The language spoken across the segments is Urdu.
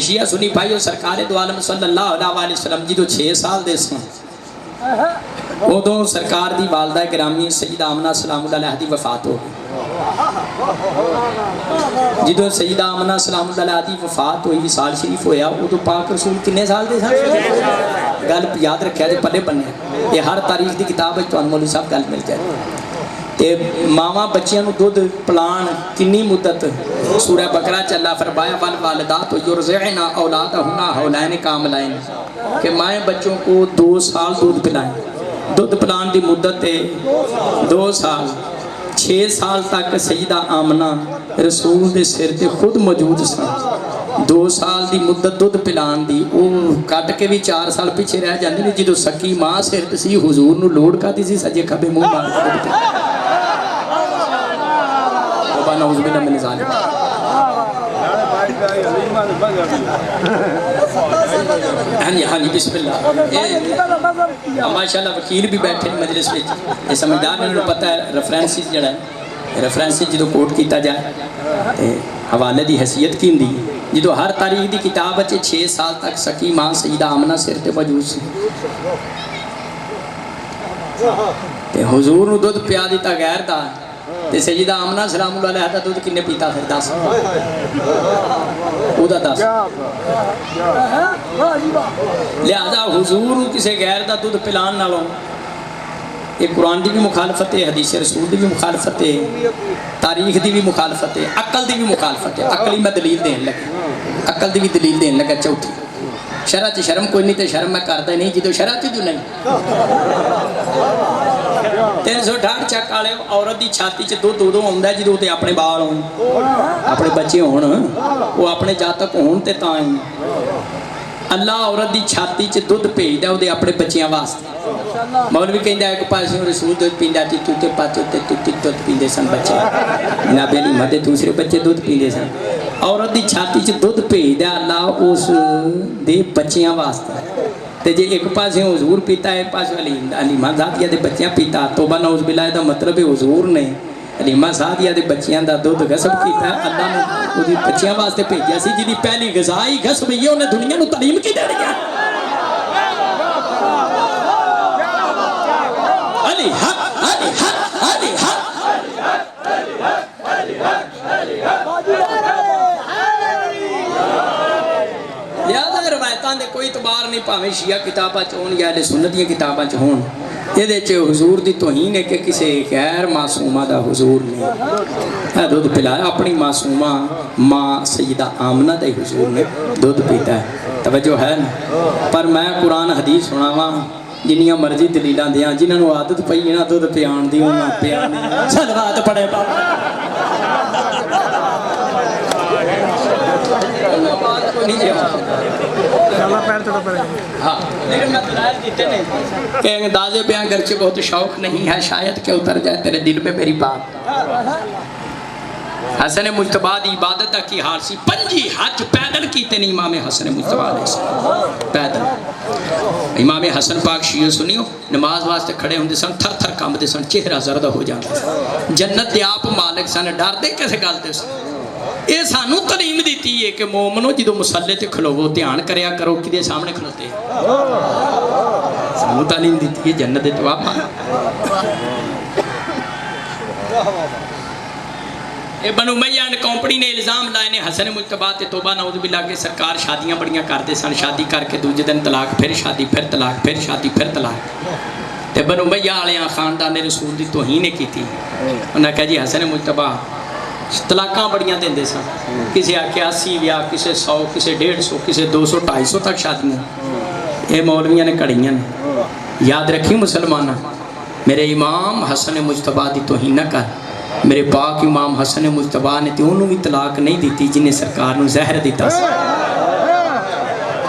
شیعہ سنی بھائیو سرکار دو عالم صلی اللہ علیہ وسلم جدو 6 سال دے سن ادو سرکار دی والدہ گرامی سیدہ آمنہ سلام اللہ علیہ دی وفات ہو گئی. جدو سیدہ آمنہ سلام اللہ علیہ دی وفات ہوئی وصال شریف ہویا ادو پاک رسول کنے سال دے سن؟ گل یاد رکھیا دے پلے بننے یہ ہر تاریخ دی کتاب ہے تو مولوی صاحب گل مل جائے. تے ماما بچیاں نو دودھ پلان کنی مدت سورہ بقرہ چلا فرمایا والوالدات یرضعن اولادہن حولین کاملین کہ مائیں بچوں کو 2 سال دودھ پلائیں. دودھ پلان دی مدت ہے 2 سال. 6 سال تک سیدہ آمنہ رسول دے سر تے خود موجود سن. 2 سال دی مدت دودھ پلان دی او کٹ کے بھی 4 سال پیچھے رہ جاندے نے جدو سکی ماں سر تے سی حضور نو لوڑ کا دی سی سجے کھبے منہ مار کے نعوذ باللہ من ذالک. ہاں جی بسم اللہ. ماشاءاللہ وکیل بھی بیٹھے مجلس میں یہ سمجھدار نے پتہ ہے ریفرنسز جڑا ہے ریفرنسز جدو کوٹ کیتا جائے حوالے دی حیثیت کی ہندی جدو ہر تاریخ دی کتاب اچھے 6 سال تک سکی ماں سیدہ آمنہ سر تے موجود سی تے حضور نو دودھ پیا دیتا غیر دا تے سیدہ آمنہ سلام اللہ علیہ دا دودھ کنے پیتا پھر 10 او دا 10 لہذا حضور کسے غیر دا دودھ پلان نہ لو. یہ قرآن دی بھی مخالفت ہے حدیث رسول دی بھی مخالفت ہے تاریخ دی بھی مخالفت ہے عقل دی بھی مخالفت ہے. عقلی میں دلیل دین لگا عقل دی بھی دلیل دین لگا چوتھی شرع چ شرم کوئی نہیں تے شرم میں کردا نہیں جدو شرع چ جو نہیں 368 چک والے عورت دی چھاتی چ دودھ ادو آਉਂਦਾ جدو تے اپنے بال ہون اپنے بچے ہون وہ اپنے جاتک ہون تے تاں ہی اللہ عورت دی چھاتی چ دودھ بھیجدا او دے اپنے بچیاں واسطے. مولوی کہندا ایک پاسے رسول دودھ پیندا تے تے پاتے تے دودھ پیندے سن بچے جناب علی مدے دوسرے بچے دودھ پیندے سن. عورت دی چھاتی چ دودھ بھیجدا اللہ اس دے بچیاں واسطے تے جے ایک پاسے حضور پیتا ہے ایک پاسے علیمہ ذاتیہ دے بچیاں پیتا توبہ نعوذ باللہ دا مطلب ہے حضور نے علیمہ ذاتیہ دے بچیاں دا دودھ غصب کیتا ہے اللہ نے وہ دی بچیاں واسطے بھیجیا سی جی پہلی غذائی غصب یہ انہیں دنیا نو تعلیم کی دے رہی ہے. علی حق علی حق علی حق لہذا روایتان دے کوئی اعتبار نہیں پاویں شیعہ کتاباں چ ہون یا اہل سنت دی کتاباں چ ہون یہ دے چ حضور دی توہین ہے کہ کسی غیر معصومہ دا حضور نے دودھ پلایا. اپنی معصومہ ماں سیدہ آمنہ دا حضور نے دودھ پیتا ہے. توجہ ہے نا پر میں قرآن حدیث سناواں جنیاں مرضی دلیلاں دیاں جنہاں نو عادت پئی ہے نا دودھ پیان دی انہاں پیان دی صلوات پڑھے بابا کہ اندازے بیان گرچہ بہت شوق نہیں ہے شاید کہ اتر جائے تیرے دل میں میری بات. حسن مجتبی دی عبادت کی حال سی 5 حج پیدل کیتے نہیں امام حسن مجتبی علیہ السلام پیدل. امام حسن پاک شیعہ سنیو نماز واسطے کھڑے ہوندے سن تھر تھر کامدے سن چہرہ زرد ہو جاتا جنت دے آپ مالک سن ڈر دے کیسے گالتے سن. یہ سانو تعلیم دیتی ہے کہ مومنو جدو مسلے تے کھلوو دھیان کریا کرو کدے سامنے کھلوتے سانو تعلیم دیتی ہے جنت دے تو آپ ابن امیہ نے کمپنی نے الزام لائے نے حسن مجتبی تے توبہ نعوذ باللہ کے سرکار شادیاں بڑیاں کرتے سن شادی کر کے دوسرے دن طلاق پھر شادی پھر طلاق پھر شادی پھر طلاق. ابن امیہ والےاں خاندان نے رسول دی توہین کی تھی. انہوں نے کہا جی حسن مجتبی طلاقاں بڑیاں دیندے سن کسی آکے 80 یا کسی 100 کسی 150 کسی 200 250 تک شادیاں. یہ مولویاں نے کڑیاں نے یاد رکھی مسلمانہ میرے امام حسن مجتبی دی توہین نہ کر. میرے پاک امام حسن مجتبی نے تے انہوں بھی طلاق نہیں دیتی جنہیں سرکار نو زہر دیتا سی.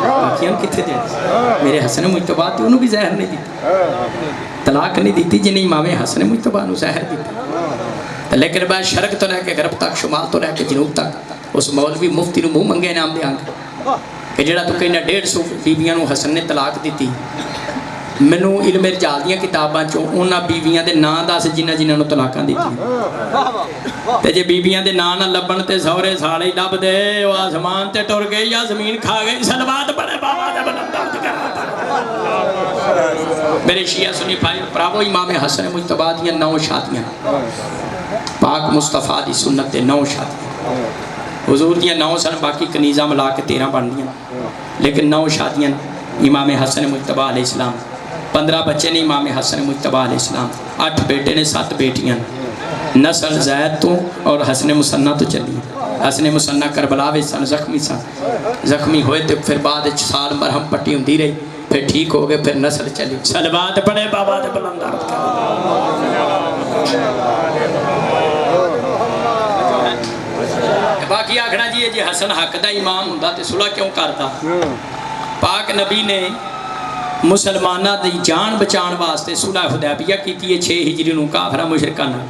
باقیاں کتھے دے میرے حسن مجتبی تے انہوں بھی زہر نہیں دیتی طلاق نہیں دیتی جنہیں امام حسن مجتبی نو زہر دیتا. لیکن بعد شرق تو لے کے غرب تک شمال تو لے کے جنوب تک اس مولوی مفتی نو منہ منگے انعام دیاں کہ جڑا تو کہنا 150 بیبیاں نو حسن نے طلاق دیتی ਮੈਨੂੰ ਇਲਮ ਰਜਾਲ ਦੀਆਂ ਕਿਤਾਬਾਂ ਚੋਂ ਉਹਨਾਂ ਬੀਵੀਆਂ ਦੇ ਨਾਂ ਦੱਸ ਜਿਨ੍ਹਾਂ ਨੂੰ ਤਲਾਕਾਂ ਦਿੱਤੀਆਂ। ਤੇ ਜੇ ਬੀਬੀਆਂ ਦੇ ਨਾਂ ਨਾ ਲੱਭਣ ਤੇ ਸਹੁਰੇ ਸਾਲੇ ਹੀ ਲੱਭਦੇ, ਉਹ ਆਸਮਾਨ ਤੇ ਟੁਰ ਗਏ ਜਾਂ ਜ਼ਮੀਨ ਖਾ ਗਈ। ਸਲਵਾਤ ਬੜੇ ਬਾਬਾ ਦੇ ਬਲੰਦਰ میرے شیعہ سنی بھائی پراو امام حسن مجتبی دیا 9 شادیاں، پاک مصطفیٰ دی سنت دے 9 شادیاں، حضور دیا 9 سن، باقی کنیزہ ملا کے 13 بن دیا، لیکن 9 شادیاں امام حسن مجتبی علیہ السلام۔ 15 بچے نے امام حسن مجتبی علیہ السلام، 8 بیٹے نے 7 بیٹیاں، نسل زید تو اور حسن مسنہ تو چلی۔ حسن مسنہ کربلا وچ سن، زخمی ہوئے تو پھر بعد سال مرہم پٹی ہوندی رہی، پھر ٹھیک ہو گئے، پھر نسل چلی۔ صلوات پڑھے بابا دے بلندار۔ باقی آکھنا جی حسن حق دا امام ہوندا تے صلح کیوں کرتا؟ پاک نبی نے مسلمانہ دی جان بچان واسطے صلح حدیبیہ کیتی ہے 6 ہجری نو کافرہ مشرکاں نال۔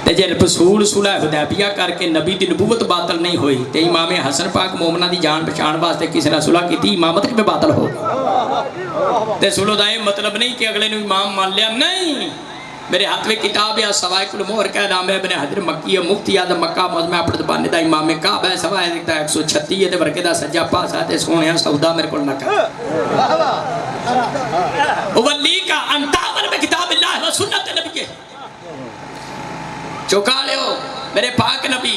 تے جے رسول صلح حدیبیہ کر کے نبی دی نبوت باطل نہیں ہوئی تے امام حسن پاک مومنہ دی جان بچان واسطے کسی نے صلح کیتی، امامت کی باطل ہو گئی۔ تے صلح دا یہ مطلب نہیں کہ اگلے نو امام مان لیا، نہیں۔ میرے ہاتھ میں کتاب ہے سوائق المہر کا نام ہے ابن حجر مکی ہے، مفتی اعظم مکہ مجمع اپنے زبانے دا امام کعبہ ہے، سوائے دیکھتا ہے 136 ہے تے ورکے دا سجا پاسا تے سونے سودا میرے کو نہ کر۔ ولی کا انتامر میں کتاب اللہ و سنت نبی ہے، چکا لے ہو میرے پاک نبی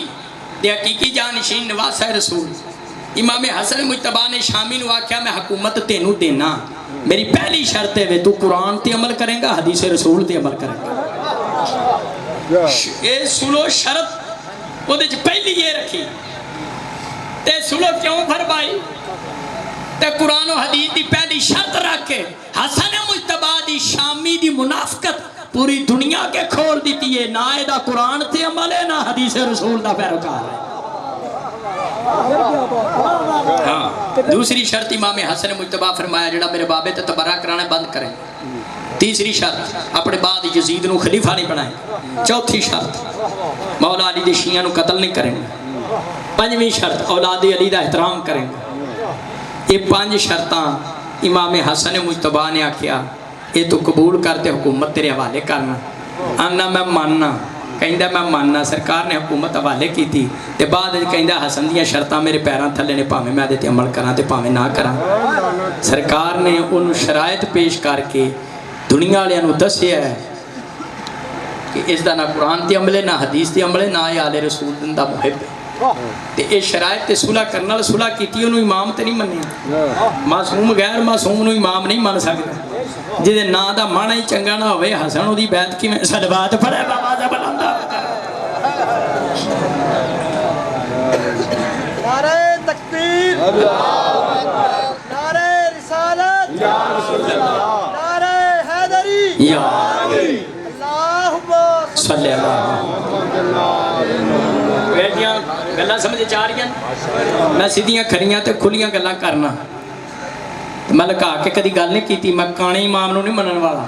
دے حقیقی جانشین نواسہ رسول امام حسن مجتبی نے شامی نو آکھیا میں حکومت تینوں دینا، میری پہلی شرط ہے تو قرآن تے عمل کریں گا، حدیث رسول تے عمل کریں گا۔ اے سلو شرط وہ دے پہلی یہ رکھی تے سلو کیوں فرمائی تے قرآن و حدیث دی پہلی شرط رکھ کے حسن مجتبی دی شامی دی منافقت پوری دنیا کے کھول دیتی ہے، نہ دا قرآن تے عمل ہے نہ حدیث رسول دا پیروکار ہے۔ ہاں دوسری شرط امام حسن مجتبی فرمایا جڑا میرے بابے تے تبرہ کرانا بند کریں۔ تیسری شرط اپنے بعد یزید نو خلیفہ نہیں بنائیں۔ چوتھی شرط مولا علی دے شیعہ نو قتل نہیں کریں۔ 5ویں شرط اولاد علی دا احترام کریں۔ یہ 5 شرطاں امام حسن مجتبی نے آکھیا یہ تو قبول کرتے حکومت تیرے حوالے کرنا۔ آنا میں ماننا، کہندہ میں ماننا، سرکار نے حکومت حوالے کی تھی تے بعد کہندہ حسن دیاں شرطاں میرے پیران تھلے نے پاویں میں دیتے عمل کران تے پاویں نہ کران۔ سرکار نے ان شرائط پیش کر کے دنیا والے نو دسیا ہے کہ اس دا نہ قرآن تے عمل ہے نہ حدیث تے عمل ہے نہ آل رسول دا محب ہے۔ تے اے شرائط تے صلح کرنا صلح کیتی انہوں امام تے نہیں مننے۔ معصوم غیر معصوم نو امام نہیں مان سکتا، جدے نا دا مانا ہی چنگا نہ ہوئے حسن دی بیعت کی میں صلوات پڑھے بابا دا بلندہ۔ نعرہ تکبیر، نعرہ رسالت، نعرہ حیدری، اللہم صلی اللہ بیٹیاں گلہ سمجھے جا رہی ہیں، میں سیدھیاں کھریاں تے کھلیاں گلہ کرنا۔ میں لکھا کے کدی گل نہیں کیتی، میں کانے امام نو نہیں منن والا،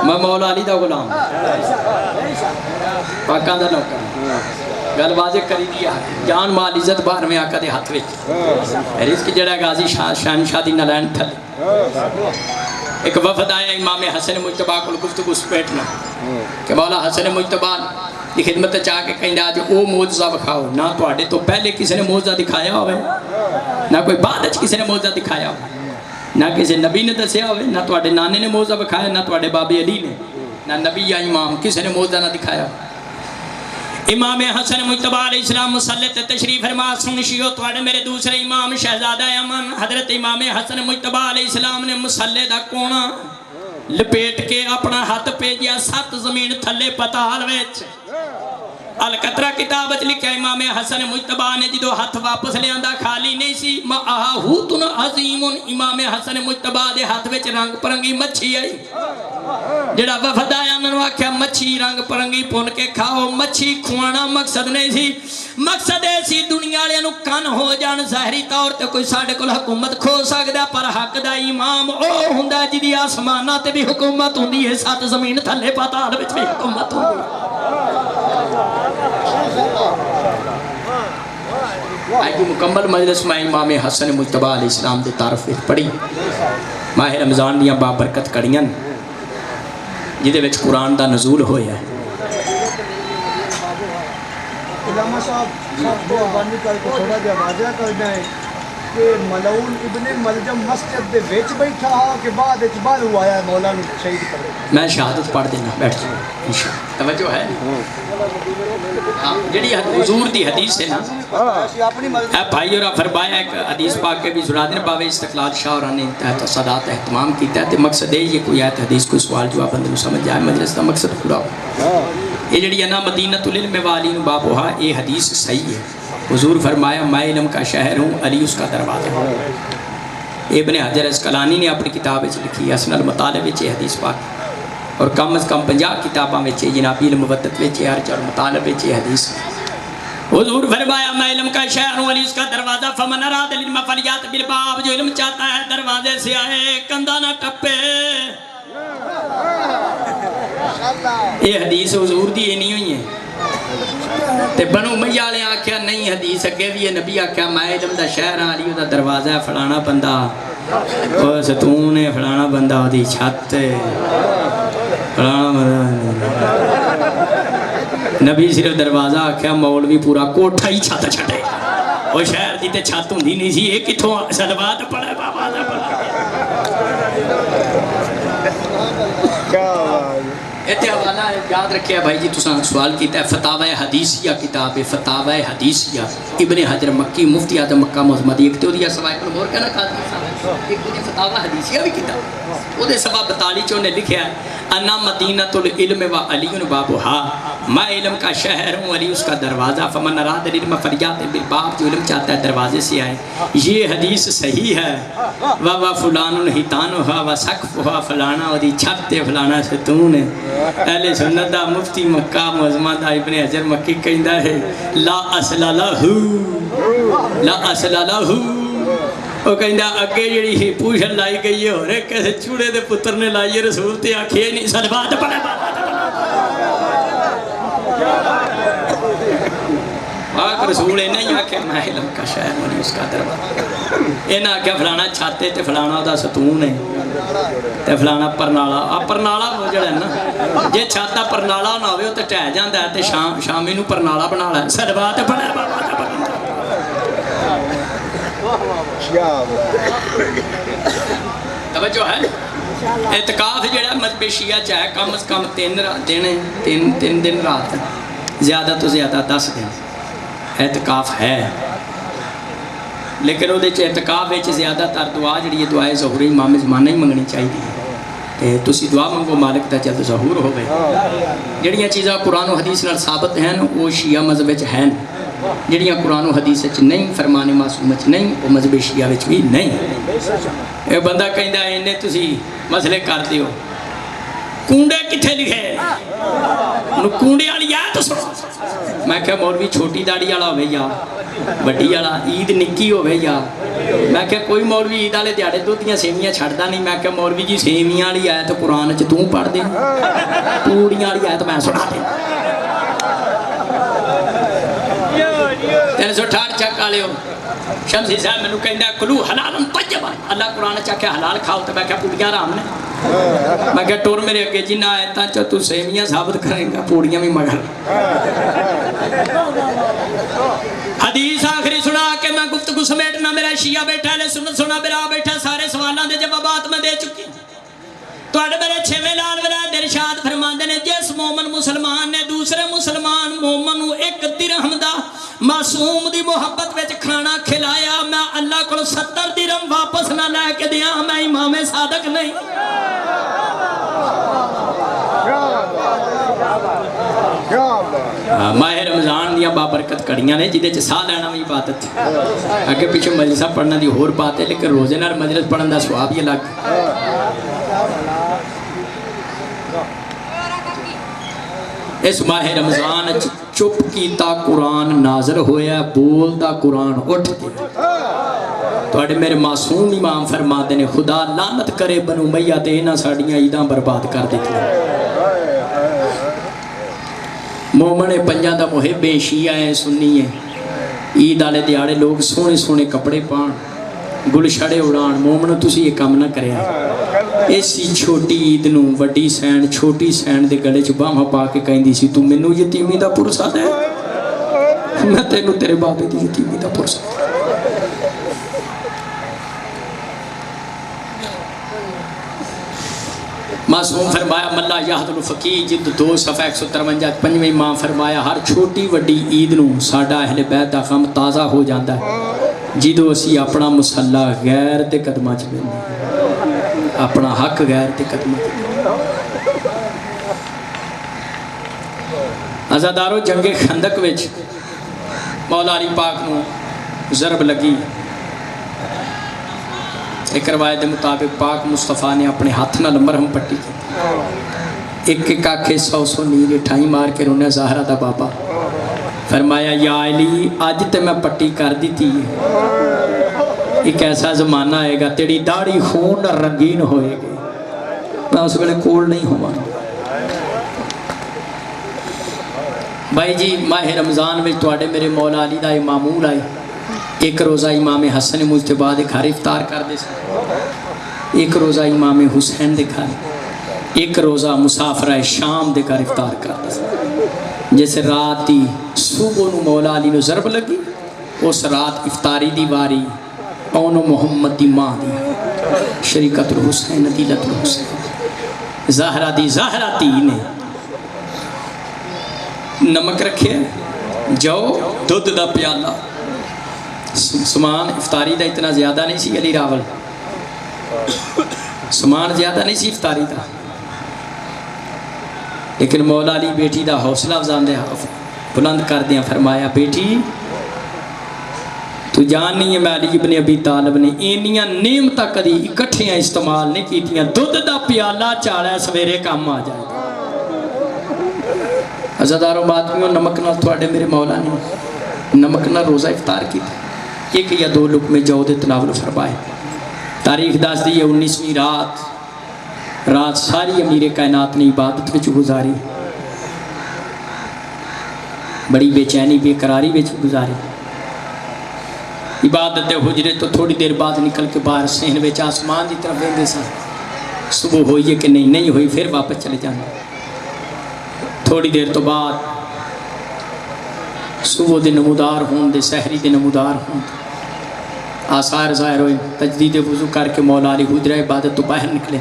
میں مولا علی دا غلام، پاکاں دا نوکر، گل واضح کری دیا، جان مال عزت باہر میں آقا دے ہاتھ وچ، رزق جڑا غازی شہنشاہ دی نلین تھلے۔ ایک وفد آیا امام حسن مجتبی کو گفتگو سپیٹنا کہ مولا حسن مجتبی دی خدمت چاہ کے کہیں آج او موجزہ بکھاؤ، نہ تو آڑے تو پہلے کسی نے موجزہ دکھایا ہوئے، نہ کوئی بعد کسی نے موجزہ دکھایا ہوئے، نہ کسی نبی نے دسیا ہوئے، نہ تو آڑے نانے نے موجزہ بکھایا، نہ تو آڑے بابی علی نے، نہ نبی یا امام کسی نے موجزہ نہ دکھایا ہوئے۔ امام حسن مجتبی علیہ السلام مسلط تشریف فرما سنشیو تو آڑے میرے دوسرے امام شہزادہ امن حضرت امام حسن مجتبی علیہ السلام نے مسلط کونا لپیٹ کے اپنا ہاتھ پیجیا 7 زمین تھلے پتال ویچ۔ القطرہ کتابت لکھا امام حسن مجتبی نے جدو ہاتھ واپس لے آندہ خالی نہیں سی مَعَہُوتُن عظیمٌ امام حسن مجتبی دے ہاتھ ویچ رنگ پرنگی مچھی آئی، جڑا وفد آیا انہوں آکھیا مچھی رنگ پرنگی پون کے کھاؤ۔ مچھی کھوانا مقصد نہیں سی، مقصد ایسی دنیا لے انہوں کن ہو جان ظاہری طور تے کوئی ساڑھے کل حکومت کھو سکتا، پر حق دا امام او ہندہ جدی آسمانہ تے بھی حکومت ہوندی ہے، 7 زمین تھلے پاتال وچ بھی حکومت ہوندی ہے۔ دی مکمل مجلس میں امام حسن مجتبی علیہ السلام دے تعارف وچ پڑھی ماہ رمضان دیاں بابرکت کڑیاں جہدے وچ قرآن دا نزول ہویا ہے علامہ صاحب کو بانی کر کے تھوڑا جہا واضح کر دیں کہ ملعون ابن ملجم مسجد دے وچ بیٹھا کہ بعد وچ باہر ہوا ہے مولا نو شہید کر میں شہادت پڑھ دینا بیٹھ جاؤ انشاءاللہ توجہ ہے ہاں جڑی حضور دی حدیث ہے نا اپنی مرضی اے بھائی اور فرمایا ایک حدیث پاک کے بھی سنا دیں باوے استقلال شاہ اور نے تحت صدات اہتمام کیتا ہے تے مقصد ہے یہ کوئی آیت حدیث کوئی سوال جواب بندے نو سمجھ جائے مجلس دا مقصد پورا ہو یہ جڑی ہے نا مدینہ العلم والین بابوہا یہ حدیث صحیح ہے حضور فرمایا میں علم کا شہر ہوں علی اس کا دروازہ ہوں ابن حجر اسقلانی نے اپنی کتاب وچ لکھی اسن المطالب وچ یہ حدیث پاک اور کم از کم 50 کتاباں وچ جنابی المودت وچ ارج اور مطالب وچ یہ حدیث حضور فرمایا میں علم کا شہر ہوں علی اس کا دروازہ فمن اراد العلم فلیات بالباب جو علم چاہتا ہے دروازے سے آئے کندھا نہ ٹپے یہ حدیث حضور دی نہیں ہوئی ہے تے بنو امیہ والے آکھیا نہیں حدیث اگے بھی ہے نبی آکھیا میں علم دا شہر ہاں علی دا دروازہ ہے فلانا بندہ او ستون ہے فلانا بندہ دی چھت ہے فلانا بندہ نبی صرف دروازہ آکھیا مولوی پورا کوٹھا ہی چھت چھٹے وہ شہر دی تے چھت ہوندی نہیں سی یہ کتھوں صلوات پڑھے بابا دا ایتے حوالہ یاد رکھیا بھائی جی تساں سوال کیتا ہے فتاوی حدیثیہ کتاب فتاوی حدیثیہ ابن حجر مکی مفتی اعظم مکہ معظمہ ایک تے اودی سوائے پر مور کہنا قاضی صاحب ایک دی فتاوی حدیثیہ بھی کتاب او دے سوا 42 چوں نے لکھیا ہے انا مدینہ العلم و علی بابها میں علم کا شہر ہوں علی اس کا دروازہ فمن اراد العلم فلیات بالباب جو علم چاہتا ہے دروازے سے آئے یہ حدیث صحیح ہے و فلان حیتانھا و سقفھا فلانا ودی چھت تے فلانا ستون ہے اہل سنت دا مفتی مکہ معظمہ دا ابن حجر مکی کہندا ہے لا اصل لہ لا اصل لہ وہ کہندا اگے جڑی ہی پوچھن لائی گئی ہے اور کیسے چوڑے دے پتر نے لائی رسول تے آکھے نہیں صلوات پڑھے پاک رسول نے نہیں آکھے میں علم کا شہر ہوں اس کا دروازہ انہاں آکھیا فلانا چھاتے تے فلانا دا ستون ہے تے فلانا پرنالا پرنالا ہو جڑا ہے نا جے چھاتا پرنالا نہ ہوئے تے ٹہ جاندا ہے تے شامی نو پرنالا بنا لے صلوات پڑھے بابا توجہ ہے اعتکاف جڑا مذہب شیعہ چاہے کم از کم 3 دن رات زیادہ تو زیادہ 10 دن اعتکاف ہے لیکن وہ اعتکاف زیادہ تر دعا جڑی ہے دعائے ظہوری امام زمانہ ہی منگنی چاہیے کہ تسی دعا منگو مالک دا جلد ظہور ہوئے جڑیاں چیزاں قرآن و حدیث نال ثابت ہیں وہ شیعہ مذہب ہیں جڑیاں قرآن و حدیث نہیں فرمان معصوم نہیں وہ مذہب شیعہ بھی نہیں اے بندہ کہندا ہے انہیں تسی مسئلے کر دیو کونڈے کتھے لکھے کونڈے والی ہے تو سنو میں کہا مولوی چھوٹی داڑھی والا ہوئے یا بڑی والا عید نکی ہوئے یا میں کہا کوئی مولوی عید والے دیہڑے دوتیاں سیویاں چھڑدا نہیں میں کہا مولوی جی سیویاں والی آیت قرآن وچ تو پڑھ دے پوڑیاں والی آیت میں سنا دے 368 چک والے ہو شمسی صاحب میں کہندا کلو حلال طیبا اللہ قرآن چاہے حلال کھاؤ تو میں کہا پوڑیاں حرام نے میں کہا ٹور میرے اگے جنہ آیتاں چا تو سیویاں ثابت کریں گا پوڑیاں بھی مگر حدیث آخری سنا کہ میں گفتگو سمیٹنا میرا شیعہ بیٹھا ہے سنت سنا میرا بیٹھا سارے سوالان دے جوابات میں دے چکی تو اڈ میرے 6ویں لال ولاد ارشاد فرماندے نے جس مومن مسلمان نے دوسرے مسلمان مومن نو 1 درہم دا معصوم دی محبت وچ کھانا کھلایا میں اللہ کو 70 درہم واپس نہ لے کے دیا میں امام صادق نہیں ماہ رمضان دیا بابرکت کڑیاں نے جدے چ ساہ لینا بھی عبادت ہے اگے پیچھے مجلسہ پڑھنا دی اور بات ہے لیکن روزے نال مجلس پڑھن دا ثواب ہی الگ اس ماہ رمضان چپ کیتا قرآن نازل ہویا بولدا قرآن اٹھ گیا تو میرے معصوم امام فرماتے نے خدا لعنت کرے بنو امیہ تے انہاں ساڈیاں عیداں برباد کر دیتی مومن پنجاں دا محب شیعہ ہے سنی ہے عید والے دیہڑے لوگ سونے سونے کپڑے پان گلشڑے اڑان مومنو تسی یہ کام نہ کریا اسی چھوٹی عید نو وڈی سین چھوٹی سین دے گلے چ باہاں پا کے کہندی سی تو مینوں یتیمی دا پرسا دے میں تینوں تیرے بابے دی یتیمی دا پرسا دے معصوم فرمایا ملا یحد الفقی جلد 2 صفحہ 153 پنجویں امام فرمایا ہر چھوٹی وڈی عید نو ساڈا اہل بیت دا غم تازہ ہو جاندا ہے جدوں اسی اپنا مصلا غیر دے قدماں چ دیندے اپنا حق غیر دے قدماں چ عزادارو جنگ خندق وچ مولا علی پاک نو ضرب لگی ایک روایت کے مطابق پاک مصطفیٰ نے اپنے ہاتھ نال مرہم پٹی کی ایک ایک آنکھیں 100 نیرے ٹھائی مار کے رونے زہرہ دا بابا فرمایا یا علی آج تے میں پٹی کر دی تھی ایک ایسا زمانہ آئے گا تیری داڑھی خون رنگین ہوئے گی میں اس ویلے کول نہیں ہوا بھائی جی ماہ رمضان میں توڑے میرے مولا علی دا معمول آئے ایک روزہ امام حسن مجتبہ دے گھر افطار کر دے سکتے ایک روزہ امام حسین دے گھر ایک روزہ مسافرہ شام دے گھر افطار کر دے سکتے جیسے رات دی صبح نو مولا علی نو ضرب لگی اس رات افطاری دی واری اونو محمد دی ماں دی شریکت الحسین عدیلت الحسین زہرہ دی زہرہ تی نے نمک رکھے جو دودھ دا پیالہ سمان افطاری دا اتنا زیادہ نہیں سی علی راول سمان زیادہ نہیں سی افطاری دا لیکن مولا علی بیٹی دا حوصلہ افزان دے بلند کر دیا فرمایا بیٹی تو جان نہیں ہے میں علی ابن ابی طالب نے اینیاں نعمتہ کدی اکٹھیاں استعمال نہیں کیتیاں دودھ دا پیالہ چاڑا سویرے کام آ جائے عزاداروں باتمیوں نمک نہ تھوڑے میرے مولا نے نمک نہ روزہ افطار کی تھی ایک یا 2 لقمے جود تناول فرمائے تاریخ داس دی 19ویں رات ساری امیر کائنات نے عبادت وچ گزاری بڑی بے چینی بے قراری وچ گزاری عبادت دے حجرے تو تھوڑی دیر بعد نکل کے باہر صحن وچ آسمان دی طرف ویندے سن صبح ہوئی ہے کہ نہیں ہوئی پھر واپس چلے جانا تھوڑی دیر تو بعد صبح دے نمودار ہون دے سحری دے نمودار ہون آثار ظاہر ہوئے تجدید وضو کر کے مولا علی حجرہ عبادت تو باہر نکلے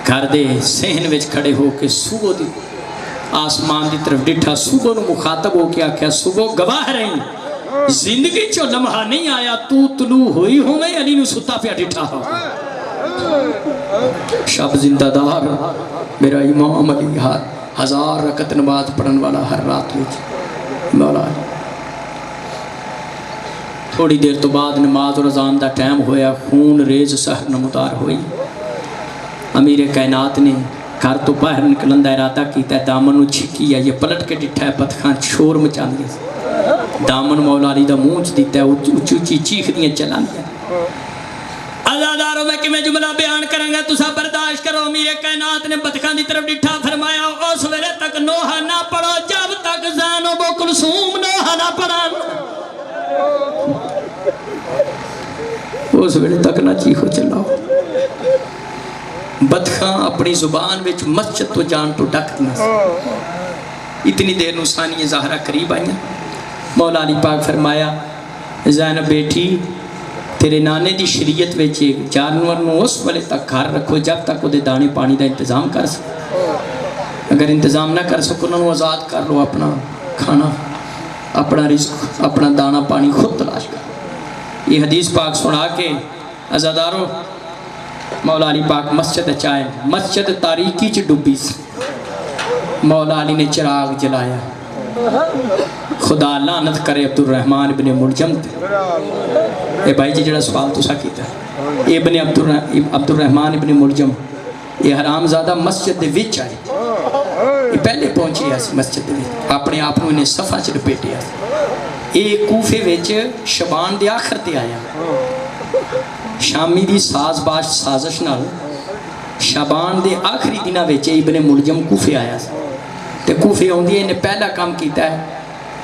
گھر دے صحن وچ کھڑے ہو کے صبح دی آسمان دی طرف ڈٹھا صبح نو مخاطب ہو کے آکھیا صبح گواہ رہی زندگی چو لمحہ نہیں آیا تو طلوع ہوئی ہوں میں علی نو ستا پیا ڈٹھا ہو شب زندہ دار میرا امام علی 1000 رکعت نماز پڑھن والا ہر رات وچ مولا علی تھوڑی دیر تو بعد نماز اور اذان دا ٹائم ہویا خون ریز سحر نمودار ہوئی امیر کائنات نے گھر تو باہر نکلن دا ارادہ کیتا ہے دامن نو چھکی ہے یہ پلٹ کے ڈٹھا ہے پتخان شور مچان دیا دامن مولا علی دا مونچ دیتا ہے اچھی اچھی چیخ دیاں چلان دیا عزاداروں میں کہ میں جملہ بیان کریں گا تو سب برداشت کرو امیر کائنات نے پتخان دی طرف ڈٹھا فرمایا اس ویلے تک نوحہ نہ پڑھو جب تک زین و بو کلثوم نوحہ نہ پڑھن اس ویلے تک نہ چیخو چلاؤ بدخاں اپنی زبان وچ مسجد تو جان تو ڈک دینا اتنی دیر نسانی ظاہرہ قریب آئیں مولا علی پاک فرمایا زینب بیٹھی تیرے نانے دی شریعت وچ جانور نو اس والے تک گھر رکھو جب تک وہ دے دانے پانی دا انتظام کر سکو اگر انتظام نہ کر سکو انہوں آزاد کر لو اپنا کھانا اپنا رزق اپنا دانا پانی خود تلاش کر یہ حدیث پاک سنا کے عزاداروں مولا علی پاک مسجد چائے مسجد تاریکی چ ڈوبی سی مولا علی نے چراغ جلایا خدا لعنت کرے عبد الرحمن ابن ملجم تے اے بھائی جی جڑا سوال تو سا کیتا ہے ابن عبد الرحمن ابن ملجم یہ حرام زادہ مسجد دے وچ آئے یہ پہلے پہنچی ہے مسجد دے وچ اپنے آپ نے انہیں صفحہ چ لپیٹے ہے یہ کوفے وچ شبان دے آخر تے آیا شامی دی ساز باش سازش نال شبان دے آخری دنہ وچ ابن ملجم کوفے آیا تے کوفے ہوندی ہے انہیں پہلا کام کیتا ہے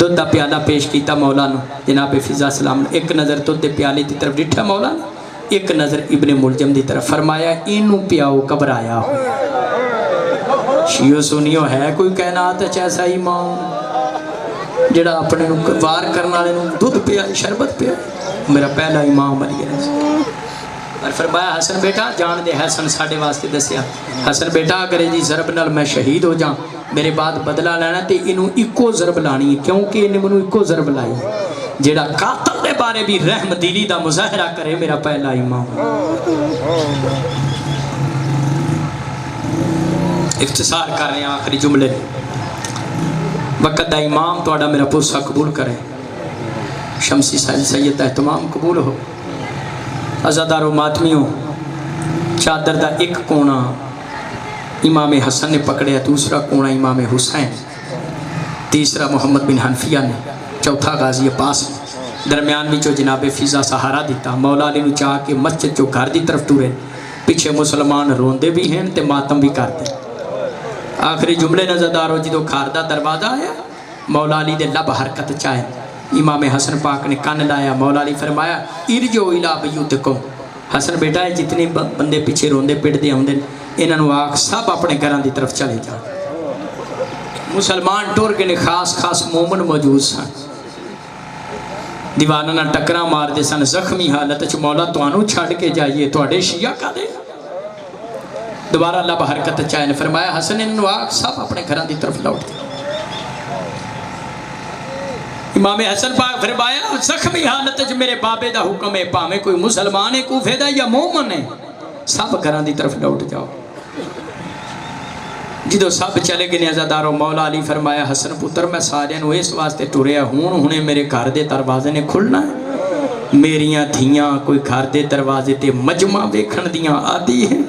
دودھ دا پیالہ پیش کیتا مولا نو جناب فضا سلام نے، ایک نظر دودھ دے پیالے دی طرف ڈٹھا مولا نے، ایک نظر ابن ملجم دی طرف، فرمایا اینو پیاؤ گھبرایا ہو۔ شیعو سنیو ہے کوئی کائنات ایسا امام جڑا اپنے نو وار کرنا والے نو دودھ پیا شربت پیا؟ میرا پہلا امام علی ہے۔ اور فرمایا حسن بیٹا جان دے، حسن ساڑھے واسطے دسیا حسن بیٹا اگر جی ضرب نال میں شہید ہو جاؤں میرے بعد بدلہ لینا تے انہوں اکو ضرب لانی ہے، کیونکہ انہیں منہوں اکو ضرب لائی جیڑا قاتل دے بارے بھی رحم دلی دا مظاہرہ کرے میرا پہلا امام۔ اختصار کر رہے ہیں آخری جملے، وقت دا امام تو آڈا میرا پوسا قبول کرے، شمسی سید اہتمام قبول ہو، عزادار و ماتمیوں، چادر دا ایک کونا امام حسن نے پکڑے، دوسرا کونا امام حسین، تیسرا محمد بن حنفیہ نے، چوتھا غازی عباس نے، درمیان میں جو جناب فضا سہارا دیتا، مولا علی نو چاہ کے مسجد جو گھر دی طرف ٹورے، پیچھے مسلمان روندے بھی ہیں تے ماتم بھی کرتے۔ آخری جملے نظردارو جدو کھاردہ دروازہ آیا، مولا علی دے لب حرکت چاہے، امام حسن پاک نے کان لایا، مولا علی فرمایا ارجو الی بیوتکم، حسن بیٹا ہے جتنے بندے پیچھے روندے پٹ دے ہوندے انہاں نو آکھ سب اپنے گھراں دی طرف چلے جا۔ مسلمان ٹور کے خاص خاص مومن موجود سن، دیوانہ نہ ٹکراں مار دے سن، زخمی حالت چ مولا توانو چھڑ کے جائیے تواڈے شیعہ کا دے۔ دوبارہ لب حرکت چاہے نے فرمایا حسن انہوں آکھ سب اپنے گھراں دی طرف لوٹ دے۔ امام حسن پاک فرمایا زخمی حالت جو میرے بابے دا حکم ہے، پاویں کوئی مسلمان ہے کوفے دا یا مومن ہے، سب گھران دی طرف لوٹ جاؤ۔ جدو سب چلے گئے عزادارو، مولا علی فرمایا حسن پتر میں سارے نو اس واسطے ٹوریا ہوں میرے گھر دے دروازے نے کھلنا ہے، میریاں دھیاں کوئی گھر دے دروازے تے مجمع ویکھن دیاں آدھی ہیں۔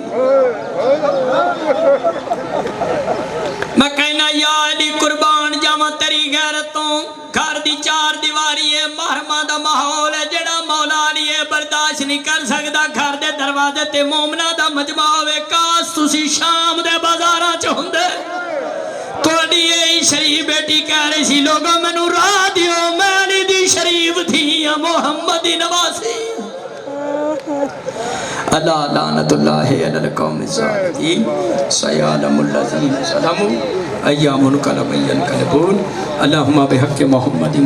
میں کہنا یا علی قربان جاواں تیری غیرتوں، گھر دی چار دیواری ہے، محرمہ دا ماحول ہے، جڑا مولا علی برداشت نہیں کر سکدا، گھر دے دروازے تے مومنہ دا مجمع ہوئے، کاش تسی شام دے بازاراں چ ہوندے۔ تہاڈی اے شریف بیٹی کہہ رہی سی لوگوں مینوں راہ دیو، میں علی دی شریف تھی محمد نواسی۔ اللہ لعنت اللہ علی القوم الظالمین، سیعلم الذین ظلموا ایام انقلبون، اللہم بحق محمد